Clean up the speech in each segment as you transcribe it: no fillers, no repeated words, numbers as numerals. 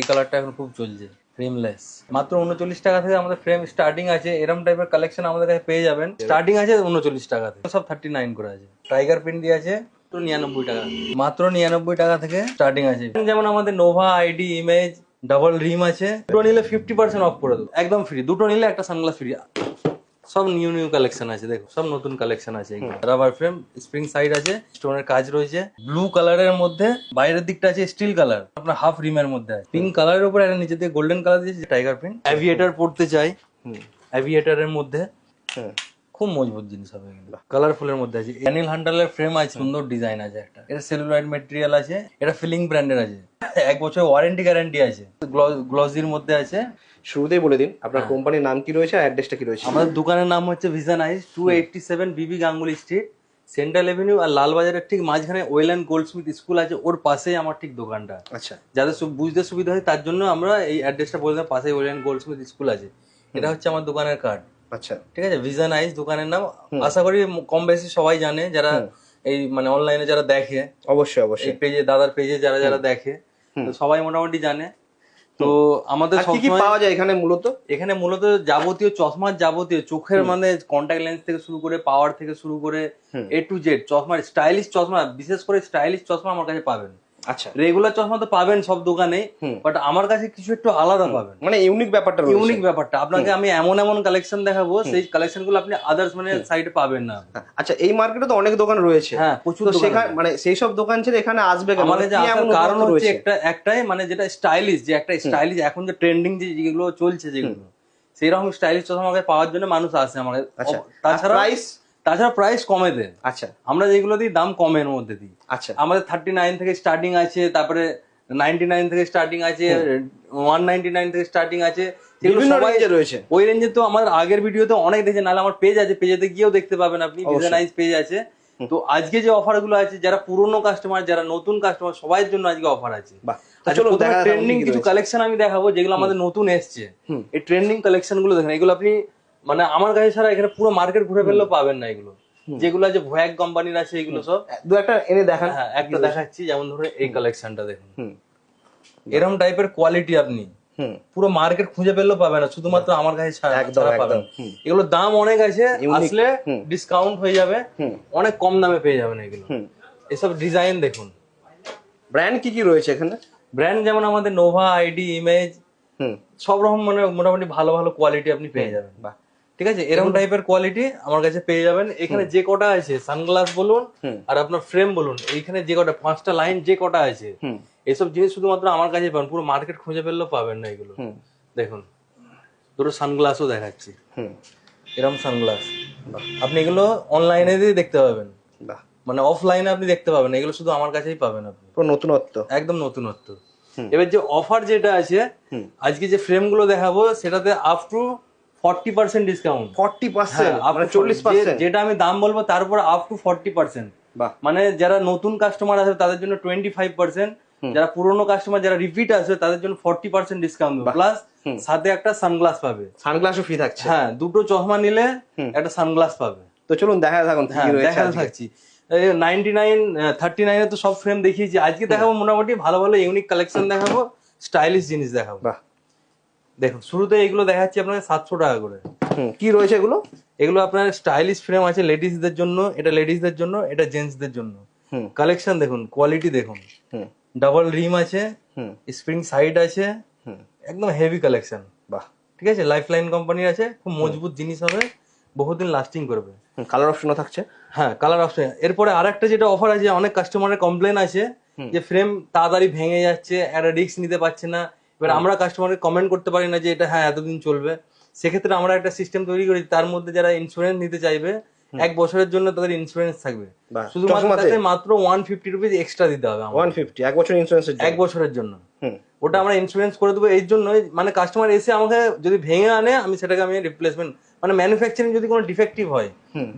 এই কালারটা এখন খুব চলছে, ফ্রেমলেস। মাত্র 39 টাকা থেকে আমাদের ফ্রেম স্টার্টিং আছে। এরকম টাইপের কালেকশন আমাদের কাছে পেয়ে যাবেন। স্টার্টিং আছে 39 টাকা থেকে, সব 39 করে আছে। টাইগার প্রিন্ট দিয়ে আছে 99 টাকা, মাত্র 99 টাকা থেকে স্টার্টিং আছে। যেমন আমাদের নোভা, আইডি, ইমেজ, ডাবল রিম আছে। দুটো নিলে 50% অফ করে দেবো, একদম ফ্রি। দুটো নিলে একটা সানগ্লাস ফ্রি। সব নিউ নিউ কালেকশন আছে, দেখো সব নতুন কালেকশন আছে। রাবার ফ্রেম, স্প্রিং সাইড আছে, স্টোনের কাজ রয়েছে। ব্লু কালারের মধ্যে বাইরের দিকটা আছে স্টিল কালার, আপনার হাফ রিমের মধ্যে আছে। পিঙ্ক কালারের উপর একটা নিচে দিয়ে গোল্ডেন কালার দিয়েছে, টাইগার প্রিন্ট। অ্যাভিয়েটার পড়তে চাই, অ্যাভিয়েটারের মধ্যে খুব মজবুত জিনিস হবে। কালারফুলের মধ্যে আছে। অ্যানিল হান্টারের ফ্রেম আছে, সুন্দর ডিজাইন আছে একটা। এটা সেলুলয়েড ম্যাটেরিয়াল আছে, এটা ফিলিং ব্র্যান্ডের আছে। 1 বছর ওয়ারেন্টি গ্যারান্টি আছে। গ্লসির মধ্যে আছে। শুরুতেই বলে দিন আপনার কোম্পানির নাম কি রয়েছে আর অ্যাড্রেসটা কি রয়েছে। আমাদের দোকানের নাম হচ্ছে ভিশন আইস, 287 বিবি গাঙ্গুলি স্ট্রিট, সেন্ট্রাল এভিনিউ আর লালবাজারের ঠিক মাঝখানে ওয়েল অ্যান্ড গোল্ডস্মিথ স্কুল আছে, ওর পাশেই আমার ঠিক দোকানটা। আচ্ছা, যাদের বুঝতে সুবিধা হয় তার জন্য আমরা এই অ্যাড্রেসটা বলে দিলাম, পাশেই ওয়েল অ্যান্ড গোল্ডস্মিথ স্কুল আছে। এটা হচ্ছে আমার দোকানের কার্ড। আচ্ছা, ঠিক আছে, ভিশন আইস দোকানের নাম। আশা করি কম বেশি সবাই জানে, যারা এই মানে অনলাইনে যারা দেখে, অবশ্যই অবশ্যই পেজে, দাদার পেজে যারা যারা দেখে, তো সবাই মোটামুটি জানে। তো আমাদের কি কি পাওয়া যায় এখানে মূলত? এখানে মূলত যাবতীয় চশমার, যাবতীয় চোখের মানে কন্ট্যাক্ট লেন্স থেকে শুরু করে, পাওয়ার থেকে শুরু করে, এ টু জেড চশমার, স্টাইলিশ চশমা, বিশেষ করে স্টাইলিশ চশমা আমার কাছে পাবেন। আচ্ছা, রেগুলার চশমা তো পাবেন সব দোকানে, বাট আমার কাছে কিছু একটু আলাদা পাবেন, মানে ইউনিক ব্যাপারটা রয়েছে। ইউনিক ব্যাপারটা। আপনাকে আমি এমন এমন কালেকশন দেখাবো, সেই কালেকশন গুলো আপনি আদার্স মানে সাইডে পাবেন না। আচ্ছা, এই মার্কেটে তো অনেক দোকান রয়েছে। হ্যাঁ, প্রচুর তো দোকান সেখানে আছে। মানে সেই সব দোকান ছেড়ে এখানে আসবে কেন? আমাদের যে কি আসার এমন কারণ নতুনত্ব হচ্ছে রয়েছে? একটাই, মানে যেটা স্টাইলিশ, যে একটা স্টাইলিশ এখন যে ট্রেন্ডিং যেগুলো চলছে, যেগুলো সেইরকম স্টাইলিশ চশমা আমাকে পাওয়ার জন্য মানুষ আসে আমাদের। আচ্ছা, তাছাড়া প্রাইস কমে দেন। আচ্ছা, আমরা যেগুলো দিই দাম কমের মধ্যে দিই। আচ্ছা, আমাদের 39 থেকে স্টার্টিং আছে, তারপরে 99 থেকে স্টার্টিং আছে, 199 থেকে স্টার্টিং আছে। বিভিন্ন রেঞ্জে রয়েছে। ওই রেঞ্জে তো আমার আগের ভিডিওতে অনেক দেখে, নাহলে আমার পেজ আছে, পেজেতে গিয়েও দেখতে পাবেন আপনি, ডিজাইনাইজ পেজ আছে। তো আজকে যে অফার গুলো আছে, যারা পুরনো কাস্টমার, যারা নতুন কাস্টমার, সবার জন্য আজকে অফার আছে। চলো ট্রেন্ডিং কিছু কালেকশন আমি দেখাবো, যেগুলো আমাদের নতুন এসছে। এই ট্রেন্ডিং কালেকশন গুলো দেখেন, এগুলো আপনি মানে আমার কাছে ছাড়া এখানে পুরো মার্কেট ঘুরে ফেললেও পাবেন না এগুলো। যেগুলো আছে ভয়াক কোম্পানির আছে, এগুলো সব দু একটা এনে দেখান। হ্যাঁ, একটা দেখাচ্ছি। যেমন ধরুন এই কালেকশনটা দেখুন, এরকম টাইপের কোয়ালিটি আপনি পুরো মার্কেট খুঁজে পেলেও পাবে না, শুধুমাত্র আমার কাছে ছাড়া পাবেন। এগুলোর দাম অনেক আছে, আসলে ডিসকাউন্ট হয়ে যাবে, অনেক কম দামে পেয়ে যাবেন এগুলো। এসব ডিজাইন দেখুন। ব্র্যান্ড কি কি রয়েছে এখানে? ব্র্যান্ড যেমন আমাদের নোভা, আইডি, ইমেজ, সব রকম মানে মোটামুটি ভালো ভালো কোয়ালিটি আপনি পেয়ে যাবেন। ঠিক আছে, এরকম টাইপের কোয়ালিটি আমার কাছে পেয়ে যাবেন। এখানে যে কটা আছে, সানগ্লাস বলুন আর আপনার ফ্রেম বলুন, এইখানে যে কটা 5টা লাইন যে কটা আছে, এসব জিনিস শুধুমাত্র আমার কাছে পাবেন, পুরো মার্কেট খুঁজে ফেললেও পাবেন না এগুলো। দেখুন, দুটো সানগ্লাসও দেখাচ্ছি, এরকম সানগ্লাস আপনি এগুলো অনলাইনে দিয়ে দেখতে পাবেন, মানে অফলাইনে আপনি দেখতে পাবেন, এগুলো শুধু আমার কাছেই পাবেন আপনি। পুরো নতুনত্ব, একদম নতুনত্ব। এবার যে অফার যেটা আছে, আজকে যে ফ্রেম গুলো দেখাবো, সেটাতে আপ টু 40% ডিসকাউন্ট। 40%, মানে 40%। যেটা আমি দাম বলবো তার উপর আপ টু 40%। মানে যারা নতুন কাস্টমার আছে তাদের জন্য 25%, যারা পুরনো কাস্টমার, যারা রিপিট আছে তাদের জন্য 40% ডিসকাউন্ট, প্লাস সাথে একটা সানগ্লাস পাবে। সানগ্লাসও ফ্রি থাকছে। হ্যাঁ, দুটো চশমা নিলে একটা সানগ্লাস পাবে। তো চলুন দেখা থাকুন কি রয়েছে। দেখাতে থাকছি। 39 তো সব ফ্রেম দেখিয়েছি, আজকে দেখাবো মোটামুটি ভালো ভালো ইউনিক কালেকশন দেখাবো, স্টাইলিশ জিনিস দেখাবো। দেখুন, শুরুতে এগুলো দেখাচ্ছি আপনাকে 700 টাকা করে। কি রয়েছে এগুলো? এগুলো আপনার স্টাইলিশ ফ্রেম আছে লেডিসদের জন্য, এটা লেডিসদের জন্য, এটা জেন্টসদের জন্য। কালেকশন দেখুন, কোয়ালিটি দেখুন, ডাবল রিম আছে, স্প্রিং সাইড আছে, একদম হেভি কালেকশন। ঠিক আছে, লাইফলাইন কোম্পানির আছে, খুব মজবুত জিনিস হবে, বহুদিন লাস্টিং করবে। কালার অপশনও থাকছে। হ্যাঁ, কালার অপশন। এরপরে আরেকটা যেটা অফার আছে, অনেক কাস্টমারের কমপ্লেন আছে যে ফ্রেম তাড়াতাড়ি ভেঙে যাচ্ছে, একটা রিস্ক নিতে পারছে না। এবার আমরা কাস্টমারকে কমেন্ট করতে পারি না যে এটা হ্যাঁ এতদিন চলবে। সেক্ষেত্রে আমরা একটা সিস্টেম তৈরি করি, তার মধ্যে যারা ইন্স্যুরেন্স নিতে চাইবে 1 বছরের জন্য তাদের ইন্স্যুরেন্স থাকবে, শুধুমাত্র মাত্র 150 রুপিস এক্সট্রা দিতে হবে। 150 1 বছর ইন্স্যুরেন্স, 1 বছরের জন্য। ওটা আমরা ইন্স্যুরেন্স করে দেবো। এই জন্য মানে কাস্টমার এসে আমাকে যদি ভেঙে আনে, আমি সেটাকে আমি রিপ্লেসমেন্ট, মানে ম্যানুফ্যাকচারিং যদি কোনো ডিফেক্টিভ হয়,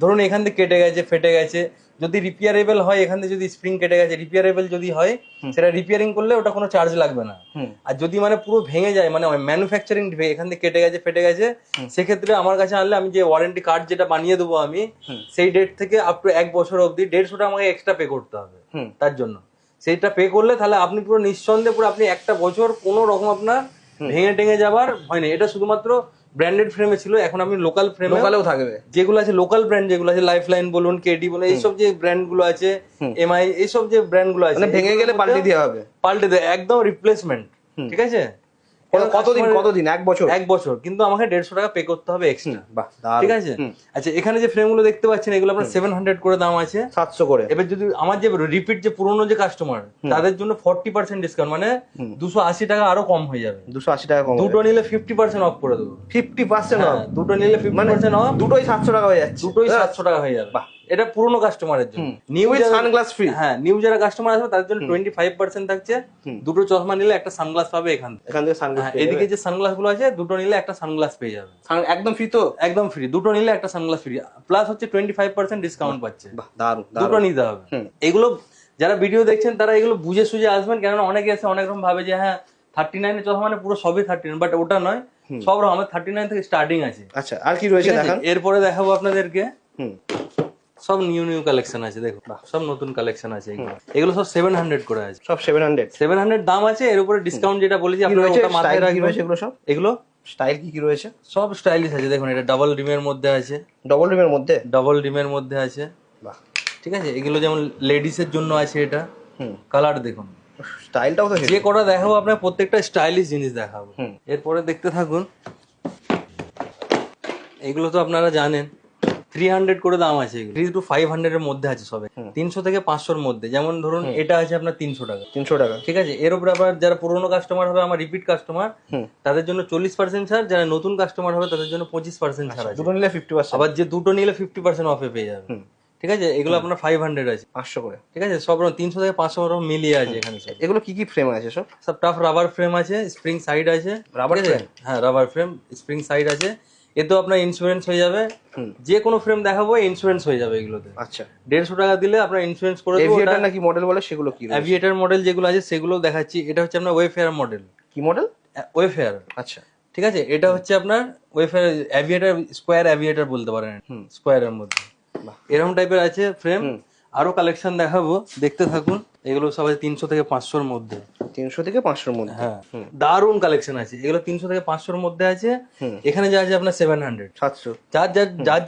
ধরুন এখান থেকে কেটে গেছে, ফেটে গেছে, যদি রিপেয়ারেবল হয়, এখান থেকে যদি স্প্রিং কেটে গেছে, রিপেয়ারেবল যদি হয়, সেটা রিপেয়ারিং করলে ওটা কোনো চার্জ লাগবে না। আর যদি মানে পুরো ভেঙে যায়, মানে ম্যানুফ্যাকচারিং এখান থেকে কেটে গেছে, ফেটে গেছে, সেক্ষেত্রে আমার কাছে আনলে আমি যে ওয়ারেন্টি কার্ড যেটা বানিয়ে দেবো আমি, সেই ডেট থেকে আপ টু 1 বছর অবধি 150 টাকা আমাকে এক্সট্রা পে করতে হবে তার জন্য। সেইটা পে করলে তাহলে আপনি পুরো নিঃসন্দেহে পুরো আপনি একটা বছর কোনো রকম আপনার ভেঙে টেঙে যাবার ভয় নেই। এটা শুধুমাত্র ব্র্যান্ডেড ফ্রেমে ছিল, এখন আপনি লোকাল ফ্রেমে লোকালেও থাকবে। যেগুলো আছে লোকাল ব্র্যান্ড যেগুলো আছে লাইফ লাইন বলুন, কেডি বলুন, এইসব যে ব্র্যান্ড গুলো আছে, এমআই, এইসব যে ব্র্যান্ড গুলো আছে মানে ভেঙে গেলে পাল্টে দেওয়া হবে। পাল্টে দেয় একদম রিপ্লেসমেন্ট, ঠিক আছে? কতদিন? 1 বছর? 1 বছর, কিন্তু আমাকে 150 টাকা পে করতে হবে এক্সট্রা। বাহ, দারুণ। ঠিক আছে। আচ্ছা, এখানে যে ফ্রেম গুলো দেখতে পাচ্ছেন এগুলো আপনার 700 করে দাম আছে, 700 করে। এবার যদি আমার যে রিপিট যে পুরনো যে কাস্টমার তাদের জন্য 40% ডিসকাউন্ট, মানে 280 টাকা আরো কম হয়ে যাবে। 280 টাকা কম। দুটো নিলে 50% অফ করে দেবো। 50% অফ? দুটো নিলে 50% অফ, দুটোই 700 টাকা হয়ে যাচ্ছে। দুটোই 700 টাকা হয়ে যাবে। এটা পুরনো কাস্টমারের জন্য। New sunglass free. হ্যাঁ, নিউ যারা কাস্টমার আসবে তাদের জন্য 25% থাকছে। দুটো চশমা নিলে একটা সানগ্লাস পাবে এখান থেকে সানগ্লাস। এদিকে যে সানগ্লাস গুলো আছে দুটো নিলে একটা সানগ্লাস পেয়ে যাবে একদম ফ্রি তো? একদম ফ্রি, দুটো নিলে একটা সানগ্লাস ফ্রি, প্লাস হচ্ছে 25% ডিসকাউন্ট পাচ্ছে। বাহ, দারুণ। দুটো নিতে হবে। এগুলো যারা ভিডিও দেখছেন তারা এগুলো বুঝে সুঝে আসবেন, কেননা অনেকে এসে অনেক রকম ভাবে যে হ্যাঁ 39 এর চশমা মানে পুরো সবই 39, বাট ওটা নয়, সব রকম আমার 39 থেকে স্টার্টিং আছে। আচ্ছা, আর কি রয়েছে দেখান। এরপরে দেখাবো আপনাদেরকে সব নিউ কালেকশন আছে, দেখুন সব নতুন কালেকশন আছে। এগুলো সব 700 করে আছে, সব 700 দাম আছে। এর উপরে ডিসকাউন্ট যেটা বলেছি আপনারা ওটা মাথায় রাখবেন। এগুলো সব, এগুলো স্টাইল কি রয়েছে? সব স্টাইলিশ আছে। দেখুন এটা ডাবল রিমের মধ্যে আছে, ডাবল রিমের মধ্যে? ডাবল রিমের মধ্যে আছে। বাহ, ঠিক আছে। এগুলো যেমন লেডিসের জন্য আছে, এটা কালার দেখুন, স্টাইলটাও তো যে কটা দেখাবো আপনার প্রত্যেকটা স্টাইলিশ জিনিস দেখাবো। এরপরে দেখতে থাকুন। এগুলো তো আপনারা জানেন 300 করে দাম আছে, 3 to 500 এর মধ্যে আছে সবে, 300 থেকে 500 এর মধ্যে। যেমন ধরুন এটা আছে আপনার 300 টাকা। 300 টাকা, ঠিক আছে। এর উপরে আবার যারা পুরোনো কাস্টমার হবে, আমার রিপিট কাস্টমার, তাদের জন্য 40% ছাড়, যারা নতুন কাস্টমার হবে তাদের জন্য 25% ছাড় আছে। দুটো নিলে 50%। আবার যে দুটো নিলে 50% অফে পেয়ে যাবে। ঠিক আছে। এগুলো আপনার 500 আছে, 500 করে। ঠিক আছে। সব রকম 300 থেকে 500 রকম মিলিয়ে আছে এখানে। এগুলো কি কি ফ্রেম আছে? সব টাফ রাবার ফ্রেম আছে, স্প্রিং সাইড আছে। Rubber frame? হ্যাঁ, রাবার ফ্রেম, স্প্রিং সাইড আছে। এতেও আপনার ইন্স্যুরেন্স হয়ে যাবে, যে কোনো ফ্রেম দেখাবো ইন্স্যুরেন্স হয়ে যাবে এগুলোতে। আচ্ছা, 150 টাকা দিলে আপনার ইন্স্যুরেন্স করে দেবো। এভিয়েটর নাকি মডেল বলে, সেগুলো কি? এভিয়েটর মডেল যেগুলো আছে সেগুলো দেখাচ্ছি। এটা হচ্ছে আপনার ওয়েফেয়ার মডেল। কি মডেল? ওয়েফেয়ার। আচ্ছা, ঠিক আছে। এটা হচ্ছে আপনার ওয়েফেয়ার এভিয়েটর, স্কোয়ার এভিয়েটর বলতে পারেন, স্কোয়ারের মধ্যে এরকম টাইপের আছে ফ্রেম। আরো কালেকশন দেখাবো, দেখতে থাকুন। এগুলো সবাই 300 থেকে 500 মধ্যে। 300 থেকে 500 মধ্যে? হ্যাঁ, দারুণ কালেকশন আছে। এগুলো 300 থেকে 500 মধ্যে আছে। এখানে যা আছে আপনার 700, 700।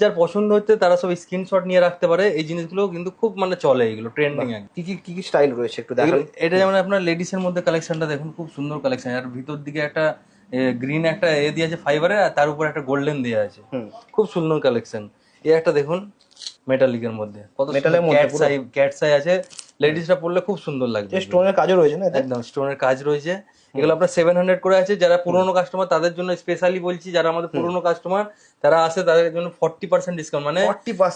যার পছন্দ হচ্ছে তারা সব স্ক্রিনশট নিয়ে রাখতে পারে। এই জিনিসগুলো কিন্তু খুব মানে চলে, এগুলো ট্রেন্ডিং। কি কি স্টাইল রয়েছে একটু দেখান। এটা যেমন আপনার লেডিস এর মধ্যে কালেকশনটা দেখুন, খুব সুন্দর কালেকশন। আর ভিতর দিকে একটা গ্রিন একটা দিয়ে আছে ফাইবারের, আর তার উপর একটা গোল্ডেন দেওয়া আছে, খুব সুন্দর কালেকশন। এই একটা দেখুন মেটালিকের মধ্যে, কত ক্যাট সাই আছে। লেডিসরা পরলে খুব সুন্দর লাগবে। স্টোনের কাজও রয়েছে না? একদম স্টোনের কাজ রয়েছে। এগুলো আপনার 700 করে আছে। যারা পুরোনো কাস্টমার তাদের জন্য স্পেশালি বলছি, যারা আমাদের পুরোনো কাস্টমার তারা আসে তাদের জন্য 40% ডিসকাউন্ট, মানে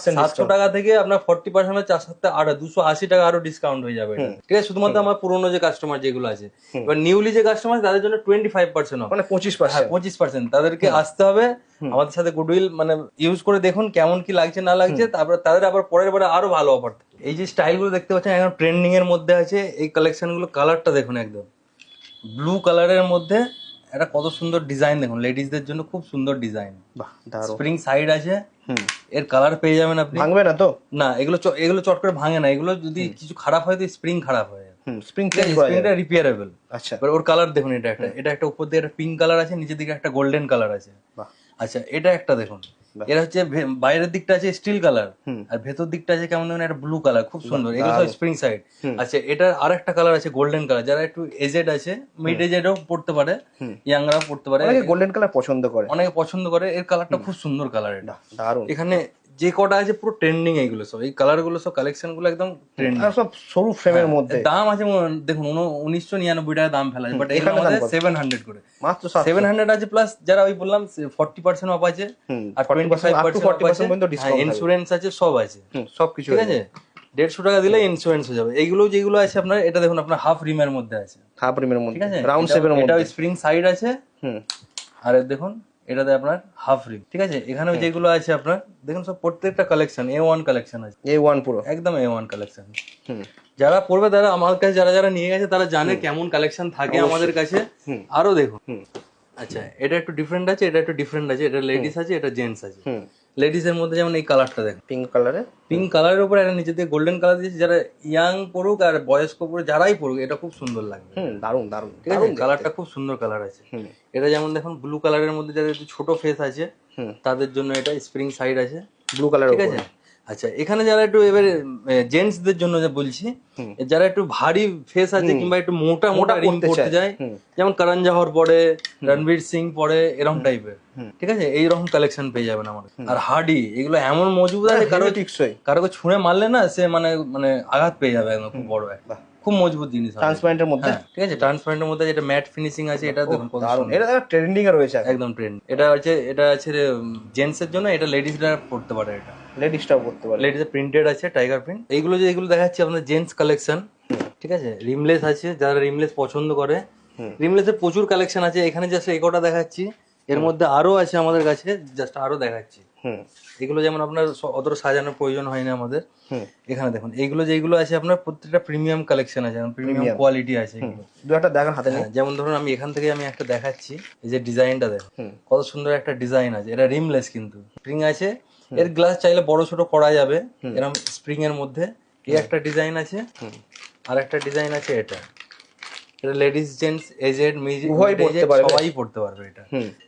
700 টাকা থেকে আপনার 40% 4 সাথে আরো 280 টাকা আরো ডিসকাউন্ট হয়ে যাবে। ঠিক আছে। শুধুমাত্র আমার পুরোনো যে কাস্টমার যেগুলো আছে। এবার নিউলি যে কাস্টমার তাদের জন্য 25% অফ, মানে 25%। 25%। তাদেরকে আসতে হবে আমাদের সাথে, গুডউইল মানে ইউজ করে দেখুন কেমন কি লাগছে না লাগছে, তারপর তাদের আবার পরের বারে আরো ভালো অফার। এই যে স্টাইল গুলো দেখতে পাচ্ছেন একদম ট্রেন্ডিং এর মধ্যে আছে। এই কালেকশন গুলো কালারটা দেখুন, একদম ব্লু কালারের মধ্যে একটা কত সুন্দর ডিজাইন দেখুন। লেডিসদের জন্য খুব সুন্দর ডিজাইন। বাহ, দারুণ। স্প্রিং সাইড আছে, এর কালার পেয়ে যাবেন আপনি। ভাঙবে না তো? না, এগুলো চট করে ভাঙে না। এগুলো যদি কিছু খারাপ হয় তো স্প্রিং খারাপ হয়, স্প্রিংটা রিপেয়ারেবল। আচ্ছা, এবার ওর কালার দেখুন। এটা একটা উপর দিয়ে একটা পিঙ্ক কালার আছে, নিচের দিকে একটা গোল্ডেন কালার আছে। আচ্ছা, এটা একটা দেখুন। এরা হচ্ছে বাইরের দিকটা আছে স্টিল কালার, আর ভেতর দিকটা আছে কেমন ধরনের একটা ব্লু কালার, খুব সুন্দর। এগুলো সব স্প্রিং সাইড। আচ্ছা, এটা আর একটা কালার আছে গোল্ডেন কালার। যারা একটু এজেড আছে, মিড এজেডও পড়তে পারে, ইয়াংরাও পড়তে পারে, গোল্ডেন কালার পছন্দ করে, অনেকে পছন্দ করে। এর কালারটা খুব সুন্দর কালার। এটা দারুণ। এখানে যে কটা আছে পুরো ট্রেন্ডিং। এইগুলো সব, এই কালার গুলো সব কালেকশন গুলো একদম ট্রেন্ডিং, সব সরু ফ্রেমের মধ্যে। দাম আছে দেখুন 1999 টাকা দাম ফেলা আছে, বাট এখানে আমাদের 700 করে, মাত্র 700 আছে। প্লাস যারা ওই বললাম 40% অফ আছে, আর 25% ডিসকাউন্ট, ইন্স্যুরেন্স আছে, সব আছে, সবকিছু। ঠিক আছে। 150 টাকা দিলে ইন্স্যুরেন্স হয়ে যাবে। এইগুলো যেগুলো আছে আপনার, এটা দেখুন আপনার হাফ রিমের মধ্যে আছে, হাফ রিমের মধ্যে, ঠিক আছে, রাউন্ড শেপের মধ্যে। এটা স্প্রিং সাইড আছে। আর দেখুন এটাতে আপনার হাফ রিম, ঠিক আছে। এখানে যেগুলো আছে আপনার দেখুন সব প্রত্যেকটা কালেকশন A1 কালেকশন আছে, A1 পুরো একদম A1 কালেকশন। যারা পড়বে তারা আমার কাছে, যারা নিয়ে গেছে তারা জানে কেমন কালেকশন থাকে আমাদের কাছে। আরো দেখুন। আচ্ছা, এটা একটু ডিফারেন্ট আছে, এটা একটু ডিফারেন্ট আছে। এটা লেডিস আছে, এটা জেন্টস আছে। লেডিস এর মধ্যে যেমন এই কালারটা দেখুন, পিঙ্ক কালারে। পিঙ্ক কালারের উপরে একটা নিচে দিয়ে গোল্ডেন কালার দিয়েছে, যারা ইয়াং পড়ুক আর বয়স্ক পড়ুক যারাই পড়ুক এটা খুব সুন্দর লাগবে। দারুন দারুন, ঠিক আছে, কালারটা খুব সুন্দর কালার আছে। এটা যেমন দেখুন ব্লু কালারের মধ্যে যাদের একটু ছোট ফেস আছে তাদের জন্য এটা স্প্রিং সাইড আছে ব্লু কালার। ঠিক আছে। আচ্ছা এখানে যারা একটু এবারে জেন্টসদের জন্য যা বলছি, যারা একটু ভারী ফেস আছে কিংবা একটু মোটা মোটা রিং করতে যায়, যেমন করণ জহর পরে, রণবীর সিং পরে, এরকম টাইপের, ঠিক আছে, এইরকম কালেকশন পেয়ে যাবেন আমাদের। আর হার্ডি এগুলো এমন মজবুত আছে, কারোকে ছুঁড়ে মারলে না সে মানে মানে আঘাত পেয়ে যাবে একদম, খুব বড় একটা, খুব মজবুত জিনিস, ট্রান্সপারেন্টের মধ্যে। ঠিক আছে, ট্রান্সপারেন্টের মধ্যে যেটা ম্যাট ফিনিশিং আছে, এটা দেখুন কত সুন্দর। এটা ট্রেন্ডিং এ রয়েছে একদম ট্রেন্ড। এটা আছে জেন্টস এর জন্য, এটা লেডিসরা পড়তে পারে, এটা লেডিসটাও করতে পারে। লেডিস প্রিন্টেড আছে, টাইগার প্রিন্ট। এইগুলো যেগুলো দেখাচ্ছি আপনাদের জেন্টস কালেকশন, ঠিক আছে। রিমলেস আছে, যারা রিমলেস পছন্দ করে, রিমলেসের প্রচুর কালেকশন আছে। এখানে জাস্ট এই কটা দেখাচ্ছি, এর মধ্যে আরো আছে আমাদের কাছে, জাস্ট আরো দেখাচ্ছি। এগুলো যেমন আপনার অতটা সাজানোর প্রয়োজন হয় না আমাদের। এখানে দেখুন এইগুলো যেগুলো আছে আপনার প্রত্যেকটা প্রিমিয়াম কালেকশন আছে, প্রিমিয়াম কোয়ালিটি আছে এগুলো। দু একটা দেখান হাতে নিয়ে। যেমন ধরুন আমি এখান থেকে আমি একটা দেখাচ্ছি, এই যে ডিজাইনটা দেখুন কত সুন্দর একটা ডিজাইন আছে। এটা রিমলেস কিন্তু স্প্রিং আছে, এর গ্লাস চাইলে বড় ছোট করা যাবে এরকম স্প্রিং এর মধ্যে। এই একটা ডিজাইন আছে, আর একটা ডিজাইন আছে এটা লেডিস জেন্টস এজেড মিউজিক সবাই পড়তে পারবে এটা।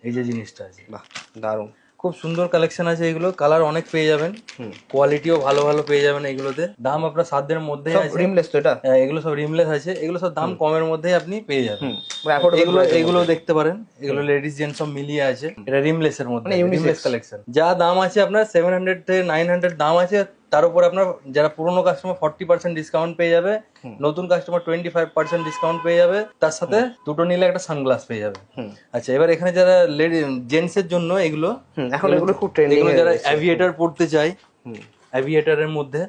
এই যে জিনিসটা আছে, বাহ দারুন, খুব সুন্দর কালেকশন আছে এগুলো। কালার অনেক পেয়ে যাবেন, কোয়ালিটিও ভালো ভালো পেয়ে যাবেন এগুলোতে। দাম আপনার সাধ্যের মধ্যে আছে। রিমলেস তো এটা? এগুলো সব রিমলেস আছে, এগুলো সব দাম কমের মধ্যেই আপনি পেয়ে যাবেন। এগুলো দেখতে পারেন, এগুলো লেডিস জেন্টস সব মিলিয়ে আছে। এটা রিমলেস এর মধ্যে, রিমলেস কালেকশন। যা দাম আছে আপনার 700 থেকে 900 দাম আছে। তার উপর আপনার যারা পুরোনো কাস্টমার 40% ডিসকাউন্ট পেয়ে যাবে, নতুন কাস্টমার 25% ডিসকাউন্ট পেয়ে যাবে, তার সাথে দুটো নিলে একটা সানগ্লাস পেয়ে যাবে। আচ্ছা এবার এখানে যারা জেন্টস এর জন্য এগুলো, এখন এগুলো খুব ট্রেন্ডিং, এগুলো যারা অ্যাভিয়েটর পড়তে চায়, অ্যাভিয়েটরের মধ্যে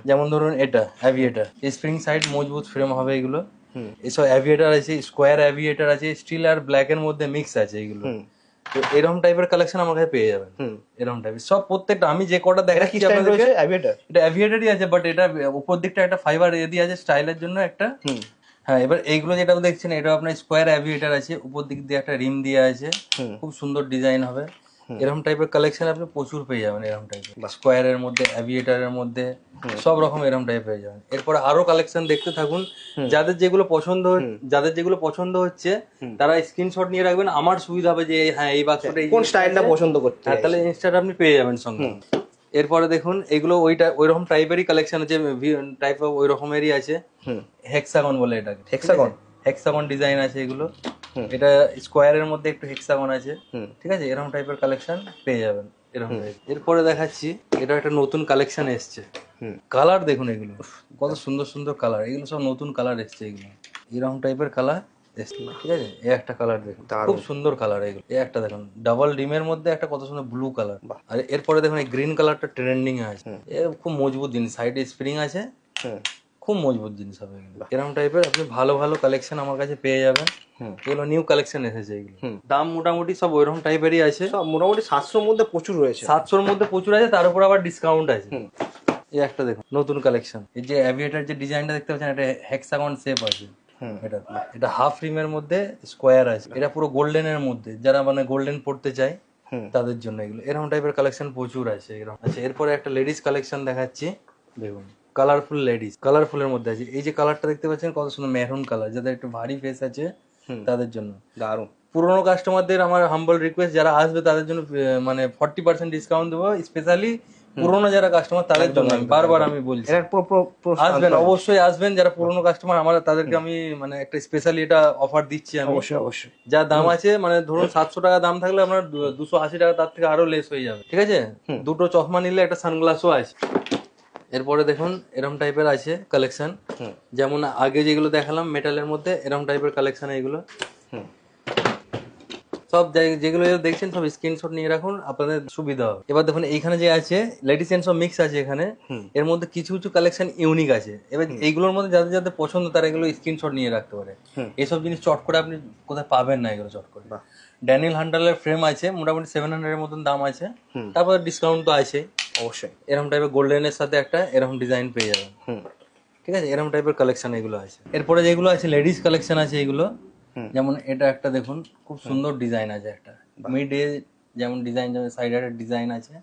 যেমন ধরুন এটা অ্যাভিয়েটর, স্প্রিং সাইড মজবুত ফ্রেম হবে এগুলো। এসব অ্যাভিয়েটর আছে, স্কোয়ার অ্যাভিয়েটর আছে, স্টিল আর ব্ল্যাক এর মধ্যে মিক্স আছে এগুলো। তো এরকম টাইপের কালেকশন আমার কাছে পেয়ে যাবেন, এরকম টাইপের সব প্রত্যেকটা। আমি যে কটা দেখাচ্ছি আপনাদেরকে এটা অ্যাভিয়েটরই আছে, বাট এটা উপর দিকটা একটা ফাইবার দিয়ে আছে স্টাইলের জন্য একটা। হ্যাঁ এবার এইগুলো যেটা দেখছেন এটা আপনার স্কোয়ার অ্যাভিয়েটর আছে, উপর দিক দিয়ে একটা রিম দিয়ে আছে, খুব সুন্দর ডিজাইন হবে। এরকম টাইপের কালেকশন আপনি প্রচুর পেয়ে যাবেন, এরকম টাইপের স্কোয়ারের মধ্যে, অ্যাভিয়েটারের মধ্যে, সব রকম এরকম টাইপের পেয়ে যাবেন। এরপরে আরো কালেকশন দেখতে থাকুন। যাদের যেগুলো পছন্দ হচ্ছে তারা স্ক্রিনশট নিয়ে রাখবেন। আমার সুবিধা হবে যে হ্যাঁ এই বাক্সটা কোন স্টাইলটা পছন্দ করতে, তাহলে ইনস্টাটা আপনি পেয়ে যাবেন সঙ্গে। এরপরে দেখুন এগুলো ওইরকম টাইপেরই কালেকশন আছে, টাইপ অফ ওই রকমেরই আছে। হেক্সাগন বলে এটাকে, হেক্সাগন ডিজাইন আছে এগুলো। এটা স্কোয়ারের মধ্যে একটু হেক্সাগন আছে, ঠিক আছে, এরকম টাইপের কালেকশন পেয়ে যাবেন এরকম। এরপরে দেখাচ্ছি এটা একটা নতুন কালেকশন এসছে। কালার দেখুন এগুলো কত সুন্দর সুন্দর কালার, এগুলো সব নতুন কালার এসছে এগুলো, এরকম টাইপের কালার এসছে, ঠিক আছে। এই একটা কালার দেখুন খুব সুন্দর কালার এগুলো। এই একটা দেখুন ডাবল ডিমের মধ্যে একটা কত সুন্দর ব্লু কালার। আর এরপরে দেখুন এই গ্রিন কালারটা ট্রেন্ডিং এ আছে, এর খুব মজবুত জিনিস, সাইডে স্প্রিং আছে, খুব মজবুত জিনিস হবে এগুলো। এরকম টাইপের আপনি ভালো ভালো কালেকশন আমার কাছে পেয়ে যাবেন। এগুলো নিউ কালেকশন এসেছে এগুলো। দাম মোটামুটি সব ওইরকম টাইপেরই আছে, সব মোটামুটি 700 এর মধ্যে প্রচুর রয়েছে, 700 এর মধ্যে প্রচুর আছে, তার উপর আবার ডিসকাউন্ট আছে। এই একটা দেখুন নতুন কালেকশন, এই যে অ্যাভিয়েটার যে ডিজাইনটা দেখতে পাচ্ছেন এটা হেক্সাগন শেপ আছে। এটা হাফ রিমের মধ্যে স্কোয়ার আছে, এটা পুরো গোল্ডেন এর মধ্যে, যারা মানে গোল্ডেন পড়তে চায় তাদের জন্য এগুলো। এরকম টাইপের কালেকশন প্রচুর আছে এরকম। আচ্ছা এরপরে একটা লেডিস কালেকশন দেখাচ্ছি, দেখুন কালারফুল লেডিস, কালারফুলের মধ্যে আছে। এই যে কালারটা দেখতে পাচ্ছেন কত সুন্দর মেরুন কালার, যাদের একটু ভারী ফেস আছে তাদের জন্য দারুণ। পুরোনো কাস্টমারদের আমার হাম্বল রিকোয়েস্ট, যারা আসবে তাদের জন্য মানে 40% ডিসকাউন্ট দেবো, স্পেশালি পুরোনো যারা কাস্টমার তাদের জন্য। আমি বারবার আমি বলছি আসবেন, অবশ্যই আসবেন। যারা পুরোনো কাস্টমার আমার তাদেরকে আমি মানে একটা স্পেশালি এটা অফার দিচ্ছি আমি। অবশ্যই যা দাম আছে মানে ধরুন 700 টাকা দাম থাকলে আপনার 280 টাকা তার থেকে আরো লেস হয়ে যাবে, ঠিক আছে। দুটো চশমা নিলে একটা সানগ্লাসও আছে। এরপরে দেখুন এরকম টাইপের আছে কালেকশন, যেমন আগে যেগুলো দেখালাম মেটালের মধ্যে, এরকম টাইপের কালেকশন এগুলো। সব যেগুলো দেখছেন সব স্ক্রিনশট নিয়ে রাখুন, আপনাদের সুবিধা হবে। এবার দেখুন এইখানে যে আছে লেডিস জেন্টস সব মিক্স আছে এখানে, এর মধ্যে কিছু কিছু কালেকশন ইউনিক আছে। এবার এইগুলোর মধ্যে যাদের যাদের পছন্দ তারা এগুলো স্ক্রিনশট নিয়ে রাখতে পারে। এইসব জিনিস চট করে আপনি কোথায় পাবেন না, এগুলো চট করে। ড্যানিয়েল হান্টারের ফ্রেম আছে, মোটামুটি 700 এর মতন দাম আছে, তারপর ডিসকাউন্ট তো আছে অবশ্যই। এরকম টাইপের গোল্ডেনের সাথে একটা এরকম ডিজাইন পেয়ে যাবেন, ঠিক আছে। এরকম টাইপের কালেকশন এগুলো আছে। এরপরে যেগুলো আছে লেডিস কালেকশন আছে এগুলো, যেমন এটা একটা দেখুন খুব সুন্দর ডিজাইন আছে, একটা মিড এ যেমন ডিজাইন, যেমন সাইডে একটা ডিজাইন আছে,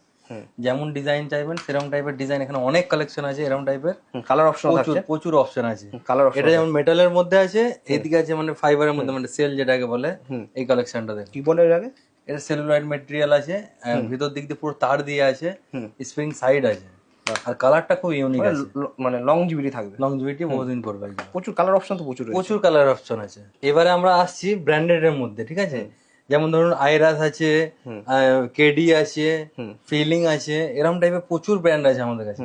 যেমন ডিজাইন চাইবেন সেরকম টাইপের ডিজাইন, এখানে অনেক কালেকশন আছে এরকম টাইপের, কালার অপশন প্রচুর থাকছে, প্রচুর অপশন আছে। Colour option. এটা যেমন মেটালের মধ্যে আছে, এইদিকে আছে মানে ফাইবারের মধ্যে, মানে সেল যেটাকে বলে, এই কালেকশনটা দেখুন। কি বলে এর আগে? এটা সেলুলয়েড ম্যাটেরিয়াল আছে, ভিতর দিক দিয়ে পুরো তার দিয়ে আছে, স্প্রিং সাইড আছে, আর কালারটা খুব ইউনিক আছে, মানে লংজিভিটি থাকবে, লংজিভিটি বহুদিন করবে। প্রচুর কালার অপশন তো প্রচুর রয়েছে। প্রচুর কালার অপশন আছে। এবারে আমরা আসছি ব্র্যান্ডেড এর মধ্যে, ঠিক আছে, যেমন ধরুন আইরাস আছে, কেডি আছে, ফিলিং আছে, এরকম টাইপের প্রচুর ব্র্যান্ড আছে আমাদের কাছে।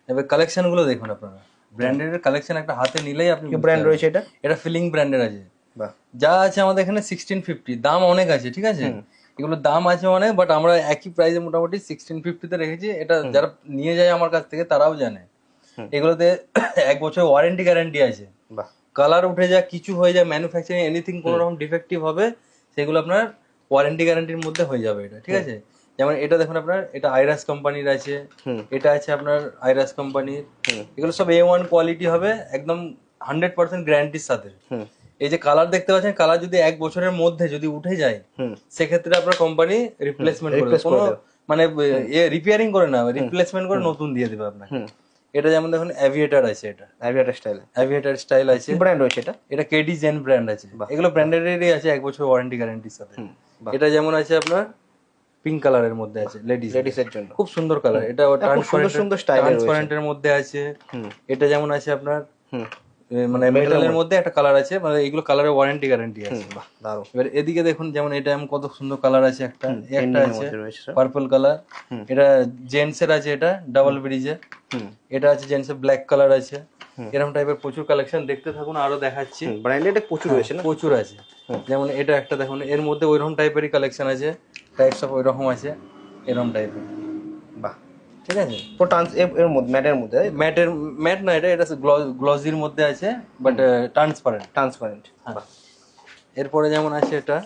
এবার কালেকশন গুলো দেখুন আপনারা, ব্র্যান্ডেড এর কালেকশন একটা হাতে নিলেই আপনি কি ব্র্যান্ড রয়েছে এটা? এটা ফিলিং ব্র্যান্ডের আছে। বাহ, যা আছে আমাদের এখানে 1650, দাম অনেক আছে, ঠিক আছে, এগুলোর দাম আছে অনেক, বাট আমরা একই প্রাইসে মোটামুটি 1650-তে রেখেছি। এটা যারা নিয়ে যায় আমার কাছ থেকে তারাও জানে এগুলোতে 1 বছর ওয়ারেন্টি গ্যারান্টি আছে। বাহ, কালার উঠে যায়, কিছু হয়ে যায়, ম্যানুফ্যাকচারিং এনিথিং কোনো রকম ডিফেক্টিভ হবে সেগুলো আপনার ওয়ারেন্টি গ্যারান্টির মধ্যে হয়ে যাবে এটা, ঠিক আছে। যেমন এটা দেখুন আপনার, এটা আইরাস কোম্পানির আছে, এটা আছে আপনার আইরাস কোম্পানির, এগুলো সব A1 কোয়ালিটি হবে, একদম 100% গ্যারান্টির সাথে। এই যে কালার দেখতে পাচ্ছেন, কালার যদি 1 বছরের মধ্যে যদি উঠে যায় সেক্ষেত্রে আপনার কোম্পানি রিপ্লেসমেন্ট করে দেবে, কোনো মানে রিপেয়ারিং করে না, রিপ্লেসমেন্ট করে নতুন দিয়ে দেবে আপনাকে। এটা যেমন দেখুন অ্যাভিয়েটার আছে, এটা অ্যাভিয়েটার স্টাইল আছে। কি ব্র্যান্ড রয়েছে এটা? এটা কেডি জেন ব্র্যান্ড আছে, এগুলো ব্র্যান্ডেডেরই আছে, 1 বছর ওয়ারেন্টি গ্যারান্টির সাথে। এটা যেমন আছে আপনার পিঙ্ক কালারের মধ্যে আছে, লেডিস এর জন্য খুব সুন্দর কালার, এটা ট্রান্সপারেন্টের মধ্যে আছে। এটা যেমন আছে আপনার মানে মেটালের মধ্যে একটা কালার আছে, মানে এগুলো কালারের ওয়ারেন্টি গ্যারান্টি আছে। দারুণ। এবার এদিকে দেখুন, যেমন এটা এমন কত সুন্দর কালার আছে, একটা আছে পার্পল কালার, এটা জেন্টস এর আছে, এটা ডাবল ব্রিজে, এটা আছে জেন্টস এর ব্ল্যাক কালার আছে। এরকম টাইপের প্রচুর কালেকশন, দেখতে থাকুন আরো দেখাচ্ছি। ব্র্যান্ডেড প্রচুর রয়েছে না? প্রচুর আছে। যেমন এটা একটা দেখুন, এর মধ্যে ওইরকম টাইপেরই কালেকশন আছে, টাইপস অফ ওইরকম আছে, এরকম টাইপের। বাহ, ঠিক আছে। এর মধ্যে ম্যাটের মধ্যে, ম্যাট না, এটা গ্লসির মধ্যে আছে, বাট ট্রান্সপারেন্ট। এরপরে যেমন আছে এটা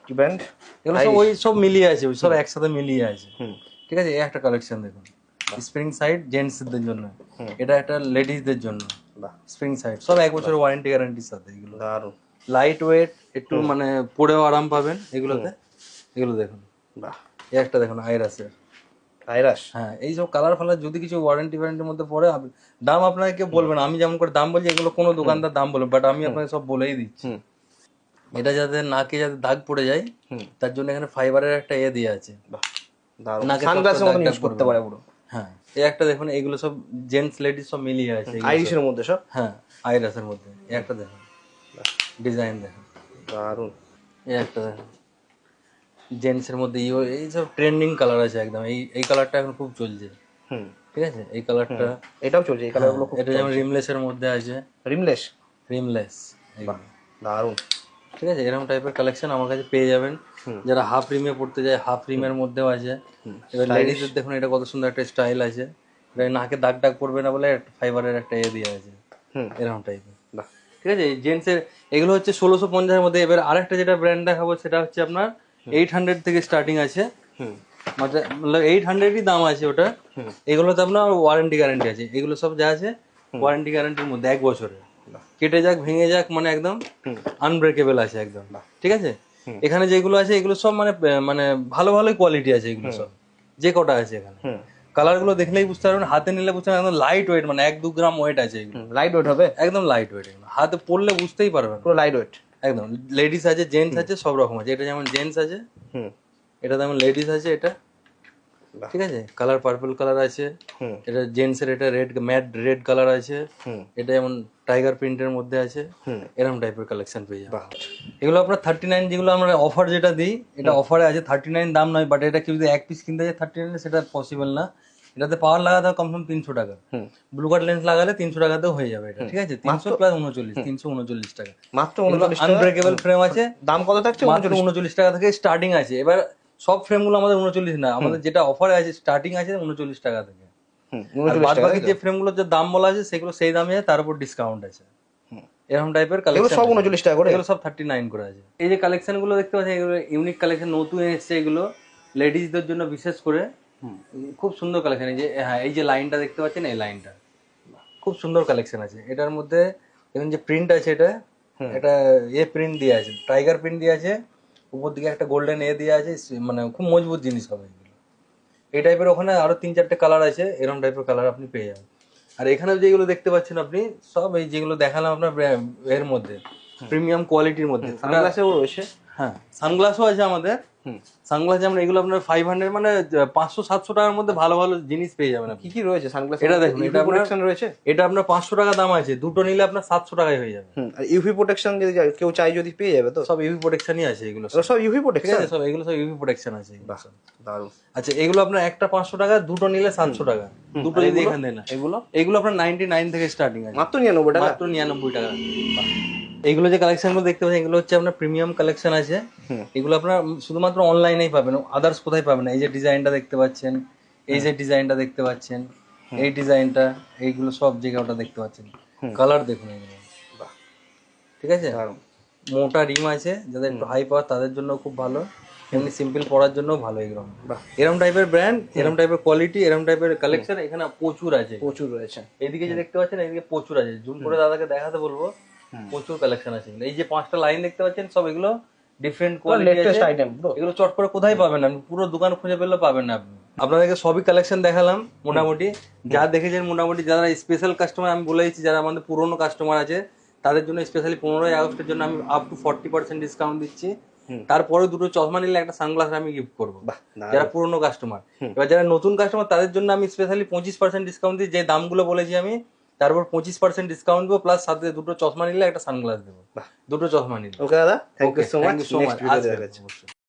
কি ব্র্যান্ড? এগুলো সব ওই সব মিলিয়ে আছে, ওই সব একসাথে মিলিয়ে আছে, ঠিক আছে। এই একটা কালেকশন দেখুন, স্প্রিং সাইড জেন্টসদের জন্য, এটা একটা লেডিসদের জন্য, স্প্রিং সাইড, সব 1 বছর ওয়ারেন্টি গ্যারান্টির সাথে। এগুলো দারুণ, লাইট ওয়েট, একটু মানে পরেও আরাম পাবেন এগুলোতে। এগুলো দেখুন, বাহ, এই একটা দেখুন আইরাসের, আইরাস। হ্যাঁ, এই সব কালার ফালার যদি কিছু ওয়ারেন্টির মধ্যে পড়ে, দাম আপনাকে কেউ বলবেন, আমি যেমন করে দাম বলছি এগুলো কোনো দোকানদার দাম বলবে, বাট আমি আপনাকে সব বলেই দিচ্ছি। এটা যাতে নাকে যাতে দাগ পড়ে যায় তার জন্য এখানে ফাইবারের একটা দিয়ে আছে, নাকে সানগ্লাসের মতো ইউজ করতে পারে পুরো। হ্যাঁ, এই একটা দেখুন, এগুলো সব জেন্টস লেডিস সব মিলিয়ে আছে, আইরিশের মধ্যে সব। হ্যাঁ, আইরাসের মধ্যে। এই একটা দেখুন ডিজাইন, দেখুন দারুণ। এই একটা দেখুন জেন্টস এর মধ্যে, এই সব ট্রেন্ডিং কালার আছে একদম, এই কালারটা এখন খুব চলছে, ঠিক আছে। এই কালারটা, এটাও চলছে, এই কালারগুলো খুব। এটা যেমন রিমলেস এর মধ্যে আছে, রিমলেস, দারুণ, ঠিক আছে। এরকম টাইপের কালেকশন আমার কাছে পেয়ে যাবেন। যারা হাফ রিমে পড়তে যায়, হাফ রিমের মধ্যেও আছে। এবার লেডিসদের দেখুন, এটা কত সুন্দর একটা স্টাইল আছে, এটা নাকে দাগ দাগ পড়বে না বলে ফাইবারের একটা দিয়ে আছে, এরকম টাইপের, ঠিক আছে। জেন্টসের এগুলো হচ্ছে 1650-এর মধ্যে। এবার আরেকটা যেটা ব্র্যান্ড দেখাবো সেটা হচ্ছে আপনার 800 থেকে স্টার্টিং আছে, মানে 800-ই দাম আছে ওটা। এগুলোতে আপনার ওয়ারেন্টি গ্যারান্টি আছে, এগুলো সব যা আছে ওয়ারেন্টি গ্যারান্টির মধ্যে 1 বছরের, কেটে যাক ভেঙে যাক মানে একদম আনব্রেকেবল আছে একদম, ঠিক আছে। এখানে যেগুলো আছে এগুলো সব মানে মানে ভালো ভালোই কোয়ালিটি আছে, এগুলো সব যে কটা আছে এখানে। কালার গুলো দেখলেই বুঝতে পারবেন, হাতে নিলে বুঝতে পারবেন, একদম লাইট ওয়েট, মানে 1-2 গ্রাম ওয়েট আছে এগুলো। লাইট ওয়েট হবে, একদম লাইট ওয়েট, হাতে পড়লে বুঝতেই পারবেন, পুরো লাইট ওয়েট একদম। লেডিস আছে, জেন্টস আছে, সব রকম আছে। এটা যেমন জেন্টস আছে, এটা যেমন লেডিস আছে, এটা ঠিক আছে। কালার পার্পল কালার আছে, এটা জেন্টস এর, এটা ম্যাট রেড কালার আছে, এটা যেমন টাইগার প্রিন্টের মধ্যে আছে, এরকম টাইপের কালেকশন পেয়ে যাবেন। এগুলো আপনার 39, যেগুলো আমরা অফার যেটা দিই, এটা অফারে আছে 39 দাম নয়, বাট এটা কেউ যদি 1 পিস কিনতে যায় 39 সেটা পসিবল না। এটাতে পাওয়ার লাগাতে হবে কমসে কম 300 টাকা, ব্লু কাট লেন্স লাগালে 300 টাকাতেও হয়ে যাবে এটা, ঠিক আছে। 300 প্লাস 39, 339 টাকা মাত্র। 39 আনব্রেকেবল ফ্রেম আছে, দাম কত থাকছে? মাত্র 39 টাকা থেকে স্টার্টিং আছে। এবার সব ফ্রেমগুলো আমাদের 39 না, আমাদের যেটা অফারে আছে স্টার্টিং আছে 39 টাকা থেকে। বাদ বাকি যে ফ্রেমগুলোর যে দাম বলা আছে সেগুলো সেই দামে আছে, তার উপর ডিসকাউন্ট আছে, এরকম টাইপের কালেকশন। সব 39 টাকা করে, এগুলো সব 39 করে আছে। এই যে কালেকশন গুলো দেখতে পাচ্ছেন, এগুলো ইউনিক কালেকশন, নতুন এসেছে এগুলো লেডিসদের জন্য বিশেষ করে, খুব সুন্দর কালেকশন। এই যে হ্যাঁ, এই যে লাইনটা দেখতে পাচ্ছেন, এই লাইনটা খুব সুন্দর কালেকশন আছে। এটার মধ্যে দেখুন যে প্রিন্ট আছে, এটা প্রিন্ট দিয়ে আছে, টাইগার প্রিন্ট দিয়ে আছে, উপর দিকে একটা গোল্ডেন দিয়ে আছে, মানে খুব মজবুত জিনিস হবে এগুলো, এই টাইপের ওখানে আরো 3-4টে কালার আছে, এরকম টাইপের কালার আপনি পেয়ে যাবেন। আর এখানে যেগুলো দেখতে পাচ্ছেন আপনি সব এই যেগুলো দেখালাম আপনার এর মধ্যে প্রিমিয়াম কোয়ালিটির মধ্যে। সানগ্লাসেও রয়েছে। হ্যাঁ সানগ্লাসও আছে আমাদের। সানগ্লাস যেমন এগুলো আপনার 500 মানে 500-700 টাকার মধ্যে ভালো ভালো জিনিস পেয়ে যাবেন আপনি। কি কি রয়েছে সানগ্লাস? এটা দেখুন, এটা প্রোটেকশন রয়েছে। এটা আপনার 500 টাকা দাম আছে, দুটো নিলে আপনার 700 টাকায় হয়ে যাবে। আর ইউভি প্রোটেকশন যদি কেউ চাই যদি পেয়ে যাবে তো? সব ইউভি প্রোটেকশনই আছে এগুলো সব। সব ইউভি ঠিক প্রোটেকশন। আছে, সব এগুলো সব ইউভি প্রোটেকশন আছে এগুলো সব। দারুণ। আচ্ছা এগুলো আপনার একটা 500 টাকা, দুটো নিলে 700 টাকা, দুটো যদি এখান থেকে না। এগুলো এগুলো আপনার 99 থেকে স্টার্টিং আছে, মাত্র 99 টাকা। মাত্র 99 টাকা। এইগুলো যে কালেকশন গুলো দেখতে পাচ্ছেন এগুলো হচ্ছে আপনার প্রিমিয়াম কালেকশন আছে। এগুলো আপনার শুধুমাত্র অনলাইনেই পাবেন, আদার্স কোথায় পাবেন না। এই যে ডিজাইনটা দেখতে পাচ্ছেন, এই যে ডিজাইনটা দেখতে পাচ্ছেন, এই ডিজাইনটা, এইগুলো সব জায়গায় ওটা দেখতে পাচ্ছেন। কালার দেখুন এগুলো, বাহ, ঠিক আছে। দারুণ। মোটা রিম আছে, যাদের একটু হাই পাওয়ার তাদের জন্য খুব ভালো, এমনি সিম্পল পড়ার জন্য ভালো। এগুলো এরকম টাইপের ব্র্যান্ড, এরকম টাইপের কোয়ালিটি, এরকম টাইপের কালেকশন এখানে প্রচুর আছে। প্রচুর রয়েছে। এইদিকে যে দেখতে পাচ্ছেন এইদিকে প্রচুর আছে, জুম করে দাদাকে দেখাতে বলবো। প্রচুর কালেকশন আছে। এই যে 5টা লাইন দেখতে পাচ্ছেন সব এগুলো ডিফারেন্ট কোয়ালিটি আছে। Latest item bro. এগুলো চট করে কোথায় পাবেন আপনি, পুরো দোকান খুঁজে পেলে পাবেন না আপনি। আপনাদেরকে সবই কালেকশন দেখালাম মোটামুটি, যা দেখেছেন মোটামুটি। যারা স্পেশাল কাস্টমার আমি বলে দিচ্ছি, যারা আমাদের পুরনো কাস্টমার আছে তাদের জন্য স্পেশালি 15ই আগস্টের জন্য আমি আপ টু 40% ডিসকাউন্ট দিচ্ছি। তারপরে দুটো চশমা নিলে একটা সানগ্লাস আমি গিফট করবো, বাহ, যারা পুরনো কাস্টমার। এবার যারা নতুন কাস্টমার তাদের জন্য আমি স্পেশালি 25% ডিসকাউন্ট দিই, যে দামগুলো বলেছি আমি, তারপর 25% ডিসকাউন্ট দেবো, প্লাস সাথে দুটো চশমা নিলে একটা সানগ্লাস দেবো, দুটো চশমা নিলে। ওকে দাদা, thank you so much. Thank you so much. Next video আসবেন দেখা যাচ্ছে। অবশ্যই।